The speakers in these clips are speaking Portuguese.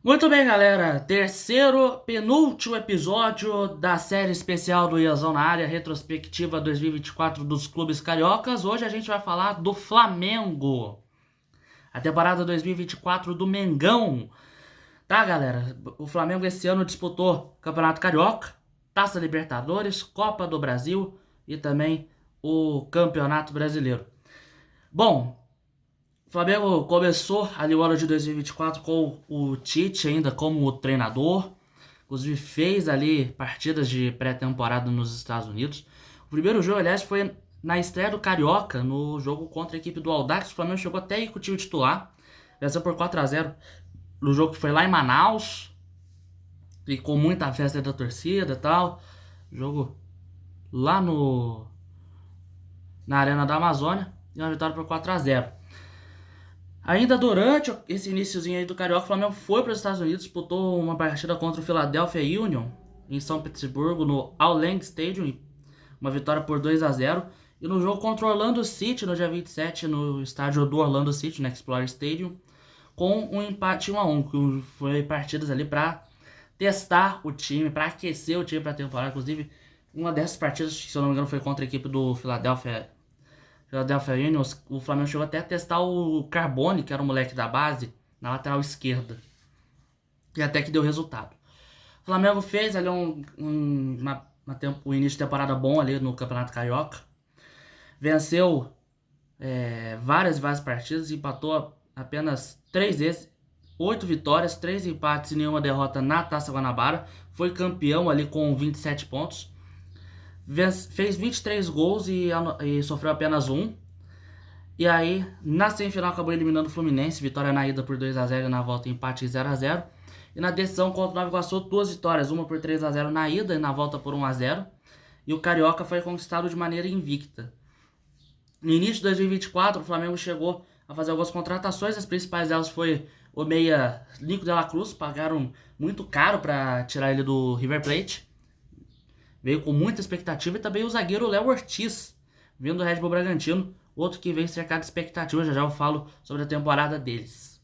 Muito bem, galera. Terceiro, penúltimo episódio da série especial do Iazão na área, retrospectiva 2024 dos clubes cariocas. Hoje a gente vai falar do Flamengo, a temporada 2024 do Mengão. Tá, galera? O Flamengo esse ano disputou Campeonato Carioca, Taça Libertadores, Copa do Brasil e também o Campeonato Brasileiro. Bom, o Flamengo começou ali o ano de 2024 com o Tite ainda como treinador. Inclusive fez ali partidas de pré-temporada nos Estados Unidos. O primeiro jogo, aliás, foi na estreia do Carioca, no jogo contra a equipe do Audax. O Flamengo chegou até aí com o time titular. Venceu por 4-0 no jogo que foi lá em Manaus. E com muita festa da torcida e tal. Jogo lá na Arena da Amazônia. E uma vitória por 4-0. Ainda durante esse iniciozinho aí do Carioca, o Flamengo foi para os Estados Unidos, disputou uma partida contra o Philadelphia Union em São Petersburgo, no All Lang Stadium, uma vitória por 2-0. E no jogo contra o Orlando City, no dia 27, no estádio do Orlando City, no Explorer Stadium, com um empate 1-1, que foi partidas ali para testar o time, para aquecer o time para a temporada. Inclusive, uma dessas partidas, se eu não me engano, foi contra a equipe do Philadelphia Union. O Flamengo chegou até a testar o Carbone, que era o moleque da base, na lateral esquerda. E até que deu resultado. O Flamengo fez ali um início de temporada bom ali no Campeonato Carioca. Venceu várias partidas, empatou apenas 3 vezes, 8 vitórias, 3 empates e nenhuma derrota na Taça Guanabara. Foi campeão ali com 27 pontos. Fez 23 gols e sofreu apenas um. E aí, na semifinal, acabou eliminando o Fluminense. Vitória na ida por 2-0 e na volta empate 0-0. E na decisão contra o Nova Iguaçu, 2 vitórias. Uma por 3-0 na ida e na volta por 1-0. E o Carioca foi conquistado de maneira invicta. No início de 2024, o Flamengo chegou a fazer algumas contratações. As principais delas foi o meia Nico de la Cruz. Pagaram muito caro para tirar ele do River Plate. Veio com muita expectativa. E também o zagueiro Léo Ortiz, vindo do Red Bull Bragantino. Outro que vem cercado de expectativa. Já eu falo sobre a temporada deles.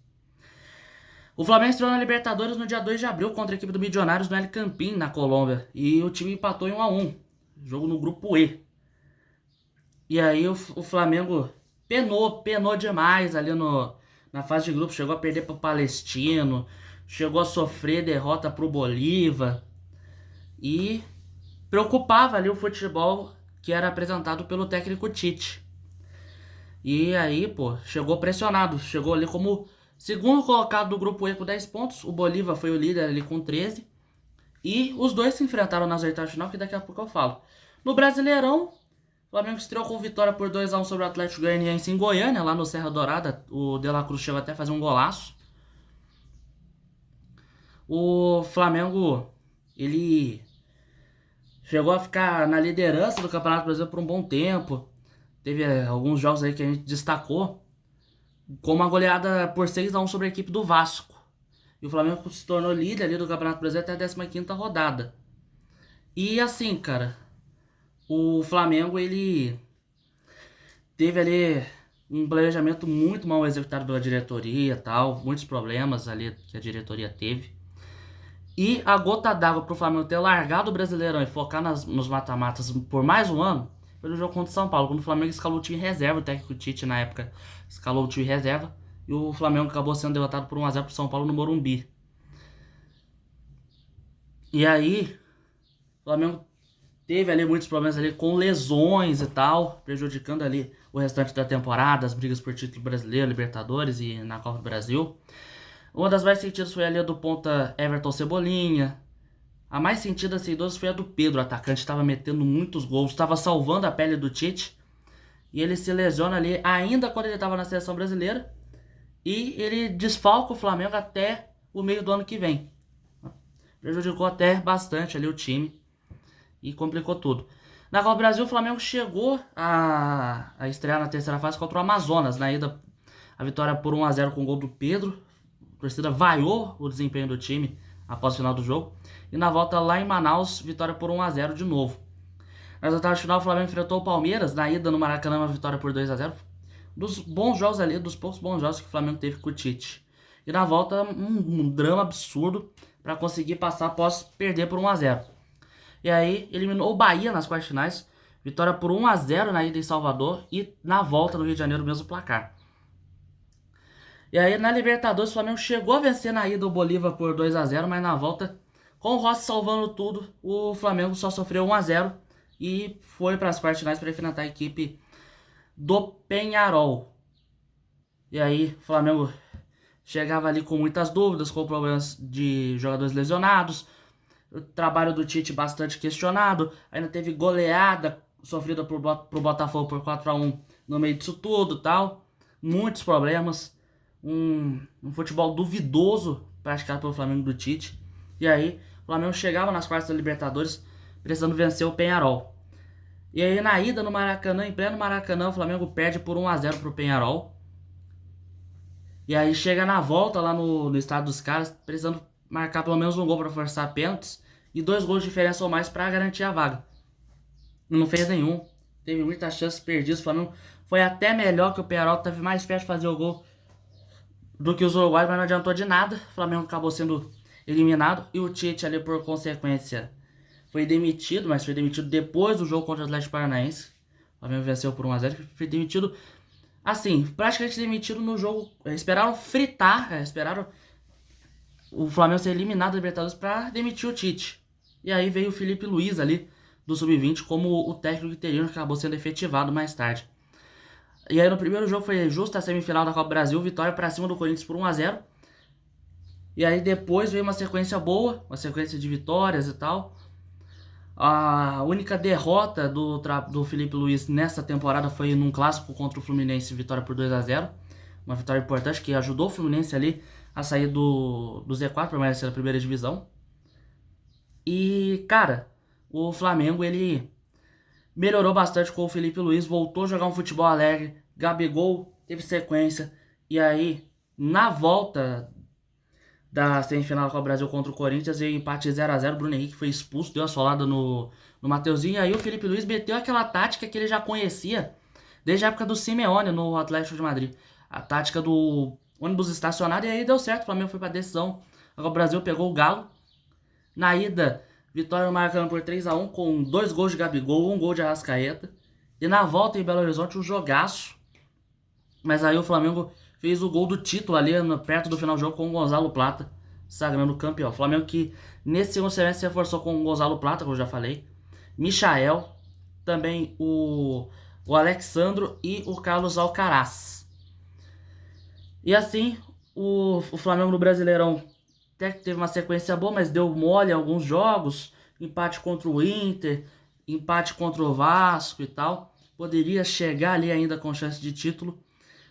O Flamengo estreou na Libertadores no dia 2 de abril contra a equipe do Milionários no El Campín, na Colômbia. E o time empatou em 1-1. Jogo no grupo E. E aí o Flamengo penou demais ali na fase de grupo. Chegou a perder para o Palestino. Chegou a sofrer derrota para o Bolívar. E preocupava ali o futebol que era apresentado pelo técnico Tite. E aí, pô, chegou pressionado. Chegou ali como segundo colocado do grupo E com 10 pontos. O Bolívar foi o líder ali com 13. E os dois se enfrentaram nas oitavas de final, que daqui a pouco eu falo. No Brasileirão, o Flamengo estreou com vitória por 2-1 sobre o Atlético Goianiense em Goiânia, lá no Serra Dourada. O De La Cruz chegou até a fazer um golaço. O Flamengo, ele chegou a ficar na liderança do Campeonato Brasileiro por um bom tempo. Teve alguns jogos aí que a gente destacou, com uma goleada por 6-1 sobre a equipe do Vasco. E o Flamengo se tornou líder ali do Campeonato Brasileiro até a 15ª rodada. E assim, cara, o Flamengo, ele teve ali um planejamento muito mal executado pela diretoria e tal. Muitos problemas ali que a diretoria teve. E a gota d'água pro Flamengo ter largado o Brasileirão e focar nos mata-matas por mais um ano foi no jogo contra o São Paulo, quando o Flamengo escalou o time reserva. O técnico Tite, na época, escalou o time reserva. E o Flamengo acabou sendo derrotado por 1-0 pro São Paulo no Morumbi. E aí, o Flamengo teve ali muitos problemas ali com lesões e tal, prejudicando ali o restante da temporada, as brigas por título brasileiro, Libertadores e na Copa do Brasil. Uma das mais sentidas foi ali a do ponta Everton Cebolinha. A mais sentida, sem dúvidas, foi a do Pedro. O atacante estava metendo muitos gols, estava salvando a pele do Tite. E ele se lesiona ali ainda quando ele estava na seleção brasileira. E ele desfalca o Flamengo até o meio do ano que vem. Prejudicou até bastante ali o time e complicou tudo. Na Copa do Brasil, o Flamengo chegou a estrear na terceira fase contra o Amazonas. Na ida, a vitória por 1-0 com o gol do Pedro. A torcida vaiou o desempenho do time após o final do jogo. E na volta lá em Manaus, vitória por 1-0 de novo. Nas oitavas de final, o Flamengo enfrentou o Palmeiras. Na ida no Maracanã, uma vitória por 2-0. Dos bons jogos ali, dos poucos bons jogos que o Flamengo teve com o Tite. E na volta, um drama absurdo para conseguir passar após perder por 1-0. E aí, eliminou o Bahia nas quartas finais. Vitória por 1-0 na ida em Salvador e na volta no Rio de Janeiro, o mesmo placar. E aí, na Libertadores, o Flamengo chegou a vencer na ida o Bolívar por 2-0, mas na volta, com o Rossi salvando tudo, o Flamengo só sofreu 1-0 e foi para as quartas finais para enfrentar a equipe do Peñarol. E aí, o Flamengo chegava ali com muitas dúvidas, com problemas de jogadores lesionados, o trabalho do Tite bastante questionado, ainda teve goleada sofrida pro Botafogo por 4-1 no meio disso tudo, tal. Muitos problemas, um futebol duvidoso praticado pelo Flamengo do Tite. E aí, o Flamengo chegava nas quartas da Libertadores precisando vencer o Peñarol. E aí, na ida no Maracanã, em pleno Maracanã, o Flamengo perde por 1-0 pro Peñarol. E aí chega na volta lá no estado dos caras, precisando marcar pelo menos um gol para forçar pênaltis e 2 gols de diferença ou mais para garantir a vaga. Não fez nenhum, teve muitas chances perdidas. O Flamengo foi até melhor que o Peñarol, teve mais perto de fazer o gol do que os uruguaios, mas não adiantou de nada. O Flamengo acabou sendo eliminado e o Tite ali, por consequência, foi demitido, mas foi demitido depois do jogo contra o Atlético Paranaense. O Flamengo venceu por 1-0, foi demitido assim, praticamente demitido no jogo. Esperaram fritar, esperaram o Flamengo ser eliminado da Libertadores para demitir o Tite. E aí veio o Felipe Luiz ali, do Sub-20, como o técnico interino, que acabou sendo efetivado mais tarde. E aí no primeiro jogo foi justo a semifinal da Copa do Brasil, vitória para cima do Corinthians por 1-0. E aí depois veio uma sequência boa, uma sequência de vitórias e tal. A única derrota do Felipe Luiz nessa temporada foi num clássico contra o Fluminense, vitória por 2-0. Uma vitória importante que ajudou o Fluminense ali a sair do Z4, permanecer na primeira divisão. E, cara, o Flamengo, ele melhorou bastante com o Felipe Luiz, voltou a jogar um futebol alegre, Gabigol teve sequência. E aí, na volta da semifinal da Copa do Brasil contra o Corinthians, e empate 0-0, o Bruno Henrique foi expulso, deu a solada no Mateuzinho, e aí o Felipe Luiz meteu aquela tática que ele já conhecia desde a época do Simeone no Atlético de Madrid, a tática do ônibus estacionado, e aí deu certo, o Flamengo foi pra decisão, a Copa do Brasil pegou o Galo, na ida, vitória no Maracanã por 3-1, com 2 gols de Gabigol, 1 gol de Arrascaeta, e na volta em Belo Horizonte, um jogaço, mas aí o Flamengo fez o gol do título ali perto do final do jogo com o Gonzalo Plata, sagrando campeão. O Flamengo que nesse segundo semestre se reforçou com o Gonzalo Plata, como eu já falei, Michael, também o Alexandro e o Carlos Alcaraz. E assim, o Flamengo no Brasileirão até que teve uma sequência boa, mas deu mole em alguns jogos, empate contra o Inter, empate contra o Vasco e tal. Poderia chegar ali ainda com chance de título,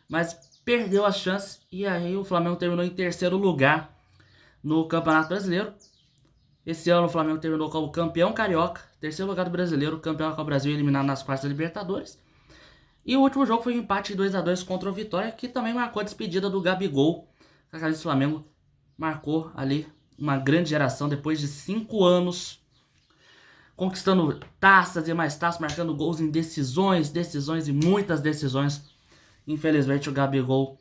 mas perdeu a chance e aí o Flamengo terminou em terceiro lugar no Campeonato Brasileiro. Esse ano o Flamengo terminou como campeão carioca, terceiro lugar do Brasileiro, campeão da Copa do Brasil, eliminado nas quartas da Libertadores. E o último jogo foi um empate 2-2 contra o Vitória, que também marcou a despedida do Gabigol. A camisa do Flamengo marcou ali uma grande geração depois de 5 anos, conquistando taças e mais taças, marcando gols em decisões e muitas decisões. Infelizmente o Gabigol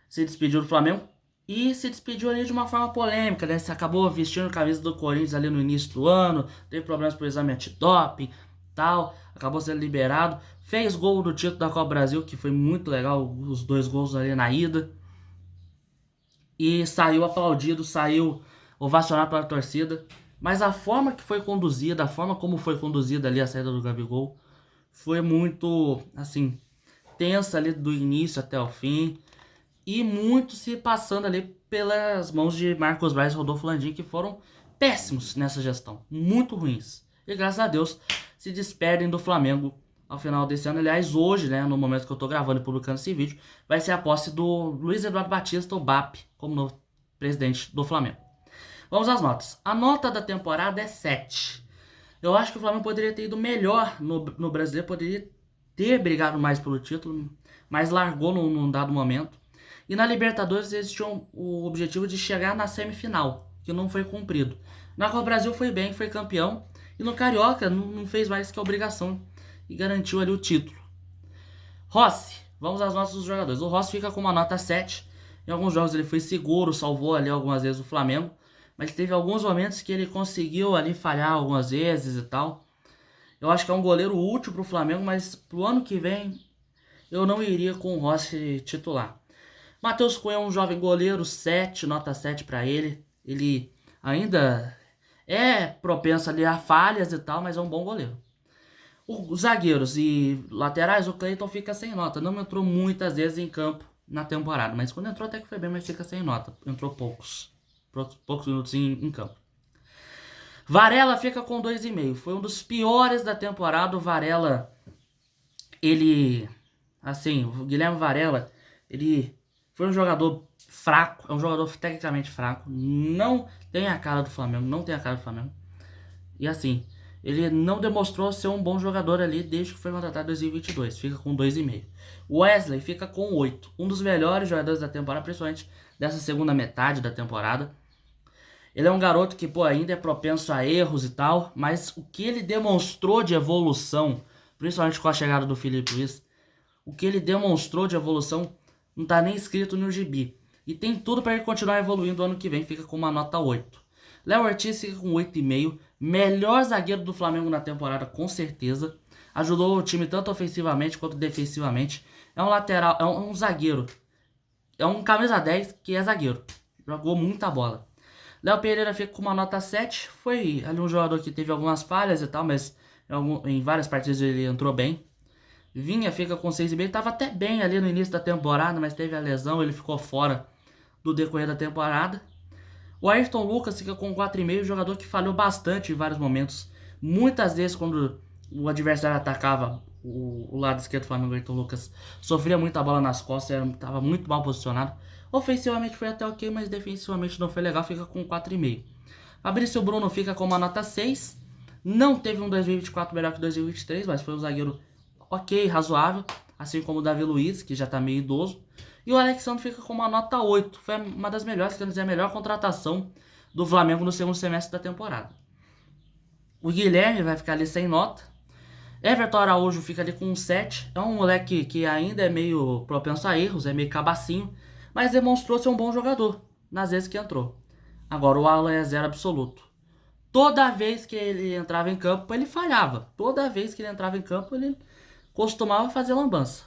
se despediu do Flamengo e se despediu ali de uma forma polêmica, né? Se acabou vestindo a camisa do Corinthians ali no início do ano, teve problemas por exame antidoping, tal, acabou sendo liberado, fez gol do título da Copa do Brasil, que foi muito legal, os 2 gols ali na ida, e saiu aplaudido, saiu ovacionado pela torcida, mas a forma que foi conduzida, a forma como foi conduzida ali a saída do Gabigol, foi muito, assim, tensa ali do início até o fim, e muito se passando ali pelas mãos de Marcos Braz e Rodolfo Landim, que foram péssimos nessa gestão, muito ruins. E graças a Deus se despedem do Flamengo ao final desse ano. Aliás, hoje, né, no momento que eu tô gravando e publicando esse vídeo, vai ser a posse do Luiz Eduardo Batista, o BAP, como novo presidente do Flamengo. Vamos às notas. A nota da temporada é 7. Eu acho que o Flamengo poderia ter ido melhor no Brasileiro, poderia ter brigado mais pelo título, mas largou num dado momento. E na Libertadores eles tinham o objetivo de chegar na semifinal, que não foi cumprido. Na Copa do Brasil foi bem, foi campeão. E no Carioca não fez mais que a obrigação e garantiu ali o título. Rossi, vamos às notas dos jogadores. O Rossi fica com uma nota 7. Em alguns jogos ele foi seguro, salvou ali algumas vezes o Flamengo. Mas teve alguns momentos que ele conseguiu ali falhar algumas vezes e tal. Eu acho que é um goleiro útil pro Flamengo, mas pro ano que vem eu não iria com o Rossi titular. Matheus Cunha é um jovem goleiro, 7, nota 7 para ele. Ele ainda é propenso ali a falhas e tal, mas é um bom goleiro. Os zagueiros e laterais, o Cleiton fica sem nota. Não entrou muitas vezes em campo na temporada, mas quando entrou até que foi bem, mas fica sem nota. Entrou poucos minutos em campo. Varela fica com 2,5. Foi um dos piores da temporada. O Varela, ele... Assim, o Guilherme Varela, ele foi um jogador fraco. É um jogador tecnicamente fraco. Não tem a cara do Flamengo. Não tem a cara do Flamengo. E assim, ele não demonstrou ser um bom jogador ali desde que foi contratado em 2022. Fica com 2,5. Wesley fica com 8. Um dos melhores jogadores da temporada, principalmente dessa segunda metade da temporada. Ele é um garoto que, pô, ainda é propenso a erros e tal, mas o que ele demonstrou de evolução, principalmente com a chegada do Filipe Luiz, o que ele demonstrou de evolução não tá nem escrito no gibi. E tem tudo para ele continuar evoluindo ano que vem, fica com uma nota 8. Léo Ortiz fica com 8,5, melhor zagueiro do Flamengo na temporada, com certeza. Ajudou o time tanto ofensivamente quanto defensivamente. É um lateral, é um zagueiro. É um camisa 10 que é zagueiro. Jogou muita bola. Léo Pereira fica com uma nota 7. Foi ali um jogador que teve algumas falhas e tal, mas em várias partidas ele entrou bem. Vinha fica com 6,5. Tava até bem ali no início da temporada, mas teve a lesão, ele ficou fora do decorrer da temporada. O Ayrton Lucas fica com 4,5, jogador que falhou bastante em vários momentos. Muitas vezes quando o adversário atacava o lado esquerdo do Flamengo, o Ayrton Lucas sofria muita bola nas costas, estava muito mal posicionado. Ofensivamente foi até ok, mas defensivamente não foi legal, fica com 4,5. Fabrício Bruno fica com uma nota 6. Não teve um 2024 melhor que 2023, mas foi um zagueiro ok, razoável. Assim como o Davi Luiz, que já tá meio idoso. E o Alexandre fica com uma nota 8. Foi uma das melhores, quer dizer, a melhor contratação do Flamengo no segundo semestre da temporada. O Guilherme vai ficar ali sem nota. Everton Araújo fica ali com um 7. É um moleque que ainda é meio propenso a erros, é meio cabacinho, mas demonstrou ser um bom jogador nas vezes que entrou. Agora o Alan é 0 absoluto. Toda vez que ele entrava em campo, ele falhava. Toda vez que ele entrava em campo, ele costumava fazer lambança.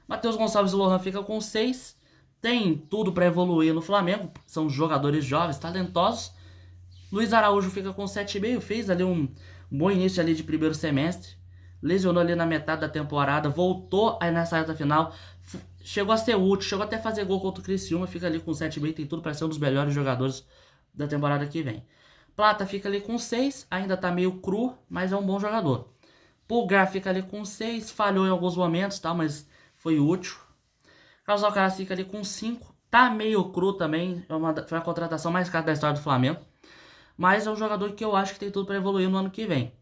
Matheus Gonçalves Lohan fica com 6. Tem tudo para evoluir no Flamengo. São jogadores jovens, talentosos. Luiz Araújo fica com 7,5. Fez ali um bom início ali de primeiro semestre. Lesionou ali na metade da temporada. Voltou aí nessa reta final. Chegou a ser útil. Chegou até a fazer gol contra o Criciúma. Fica ali com 7,5. Tem tudo para ser um dos melhores jogadores da temporada que vem. Plata fica ali com 6. Ainda tá meio cru, mas é um bom jogador. Pulgar fica ali com 6. Falhou em alguns momentos, tá? Mas foi útil. Carlos Alcaraz fica ali com 5. Tá meio cru também. Foi a contratação mais cara da história do Flamengo. Mas é um jogador que eu acho que tem tudo para evoluir no ano que vem.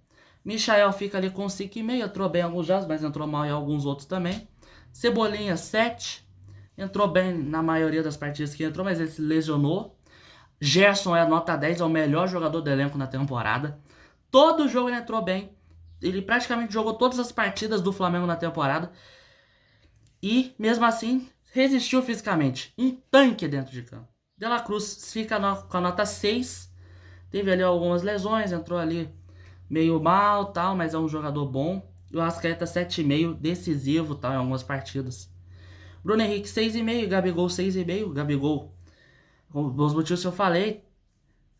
Michael fica ali com 5,5. Entrou bem em alguns jogos, mas entrou mal em alguns outros também. Cebolinha, 7. Entrou bem na maioria das partidas que entrou, mas ele se lesionou. Gerson é a nota 10, é o melhor jogador do elenco na temporada. Todo jogo ele entrou bem. Ele praticamente jogou todas as partidas do Flamengo na temporada. E, mesmo assim, resistiu fisicamente. Um tanque dentro de campo. De La Cruz fica com a nota 6. Teve ali algumas lesões, entrou ali meio mal, tal, mas é um jogador bom. E o Arrascaeta 7,5, decisivo, tal, em algumas partidas. Bruno Henrique 6,5, Gabigol 6,5. Gabigol, os motivos que eu falei,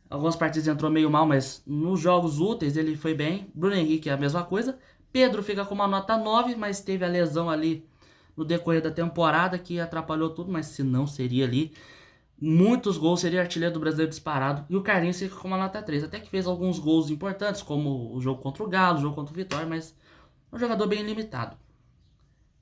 algumas partidas entrou meio mal, mas nos jogos úteis ele foi bem. Bruno Henrique é a mesma coisa. Pedro fica com uma nota 9, mas teve a lesão ali no decorrer da temporada que atrapalhou tudo, mas se não seria ali muitos gols, seria artilheiro do Brasileiro disparado. E o Carlinhos fica com uma nota 3, até que fez alguns gols importantes, como o jogo contra o Galo, o jogo contra o Vitória, mas é um jogador bem limitado.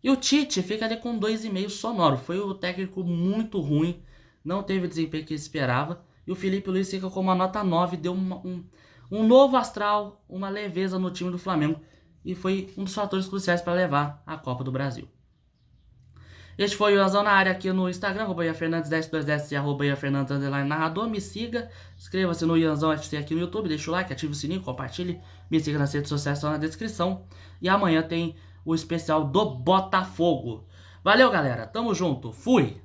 E o Tite fica ali com 2,5 sonoro. Foi o técnico muito ruim, não teve o desempenho que ele esperava. E o Filipe Luiz fica com uma nota 9, deu um novo astral, uma leveza no time do Flamengo. E foi um dos fatores cruciais para levar a Copa do Brasil. Este foi o Ianzão na área aqui no Instagram, @Fernandes1022S e @Fernandes_narrador. Me siga, inscreva-se no Ianzão FC aqui no YouTube, deixa o like, ative o sininho, compartilhe, me siga nas redes sociais, estão na descrição. E amanhã tem o especial do Botafogo. Valeu, galera, tamo junto, fui!